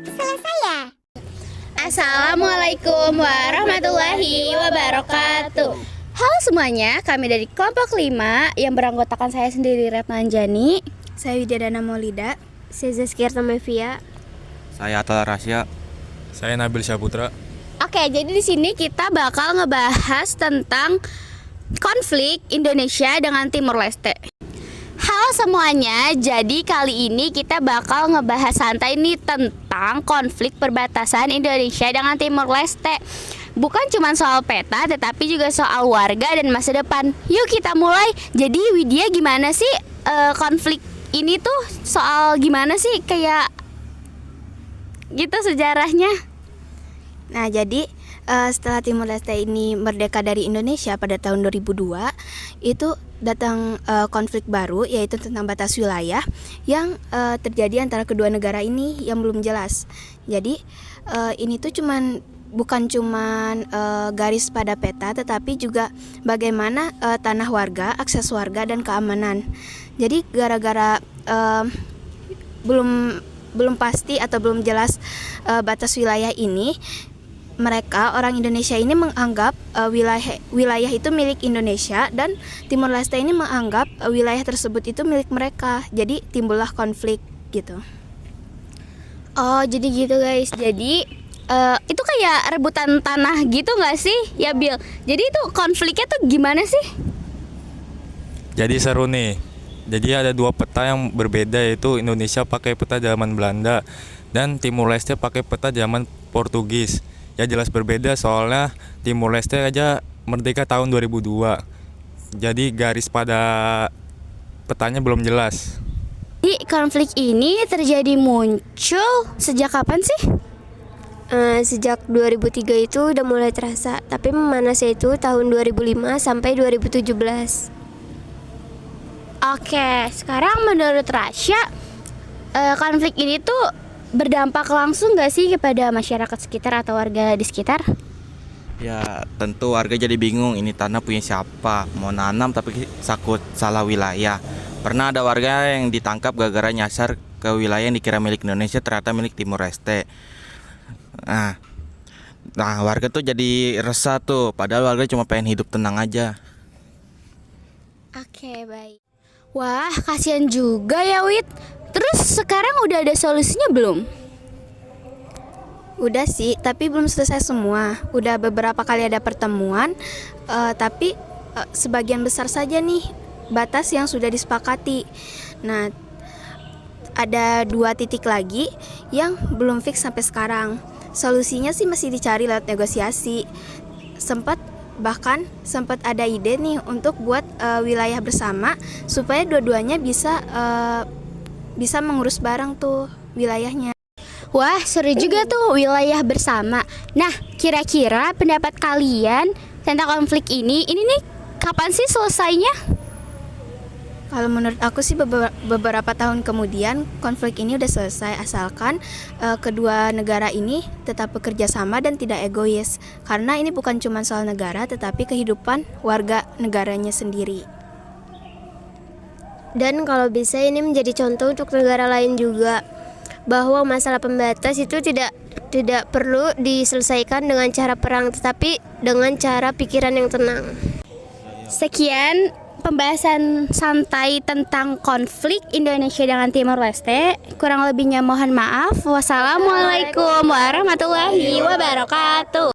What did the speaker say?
Selesai ya? Assalamualaikum warahmatullahi wabarakatuh. Halo semuanya, kami dari kelompok 5 yang beranggotakan saya sendiri Retna Anjani, saya Widyadana Maulida, Saya Zazkiyarta Mevia. Saya Atal Rasya. Saya Nabil Syaputra. Oke, jadi di sini kita bakal ngebahas tentang konflik Indonesia dengan Timor Leste. Halo semuanya, jadi kali ini kita bakal ngebahas santai nih tentang konflik perbatasan Indonesia dengan Timor Leste. Bukan cuma soal peta, tetapi juga soal warga dan masa depan. Yuk kita mulai. Jadi Widya, gimana sih konflik ini tuh soal gimana sih kayak gitu sejarahnya? Nah, jadi setelah Timor Leste ini merdeka dari Indonesia pada tahun 2002, itu datang konflik baru, yaitu tentang batas wilayah yang terjadi antara kedua negara ini yang belum jelas. Jadi ini tuh bukan cuman garis pada peta, tetapi juga bagaimana tanah warga, akses warga dan keamanan. Jadi gara-gara belum pasti atau belum jelas batas wilayah ini, mereka orang Indonesia ini menganggap wilayah itu milik Indonesia, dan Timor Leste ini menganggap wilayah tersebut itu milik mereka. Jadi timbullah konflik gitu. Oh, jadi gitu guys. Jadi itu kayak rebutan tanah gitu nggak sih ya, Bill? Jadi itu konfliknya tuh gimana sih? Jadi seru nih. Jadi ada dua peta yang berbeda, yaitu Indonesia pakai peta zaman Belanda dan Timor Leste pakai peta zaman Portugis. Ya jelas berbeda, soalnya Timor Leste aja merdeka tahun 2002. Jadi garis pada petanya belum jelas. Jadi konflik ini terjadi muncul sejak kapan sih? Sejak 2003 itu udah mulai terasa, tapi memanasnya itu tahun 2005 sampai 2017. Oke, sekarang menurut Rasya, konflik ini tuh berdampak langsung gak sih kepada masyarakat sekitar atau warga di sekitar? Ya tentu warga jadi bingung, ini tanah punya siapa, mau nanam tapi sakut salah wilayah. Pernah ada warga yang ditangkap gara-gara nyasar ke wilayah yang dikira milik Indonesia, ternyata milik Timor Leste. Nah warga tuh jadi resah tuh, padahal warga cuma pengen hidup tenang aja. Oke, baik. Wah, kasihan juga ya Wid. Terus sekarang udah ada solusinya belum? Udah sih, tapi belum selesai semua. Udah beberapa kali ada pertemuan, tapi sebagian besar saja nih batas yang sudah disepakati. Nah, ada 2 titik lagi yang belum fix sampai sekarang. Solusinya sih masih dicari lewat negosiasi. Bahkan sempat ada ide nih untuk buat wilayah bersama supaya dua-duanya bisa mengurus bareng tuh wilayahnya. Wah, seru juga tuh wilayah bersama. Nah, kira-kira pendapat kalian tentang konflik ini nih kapan sih selesainya? Kalau menurut aku sih beberapa tahun kemudian konflik ini udah selesai, asalkan kedua negara ini tetap bekerja sama dan tidak egois. Karena ini bukan cuma soal negara, tetapi kehidupan warga negaranya sendiri. Dan kalau bisa ini menjadi contoh untuk negara lain juga, bahwa masalah pembatas itu tidak perlu diselesaikan dengan cara perang, tetapi dengan cara pikiran yang tenang. Sekian pembahasan santai tentang konflik Indonesia dengan Timor Leste. Kurang lebihnya mohon maaf. Wassalamualaikum warahmatullahi wabarakatuh.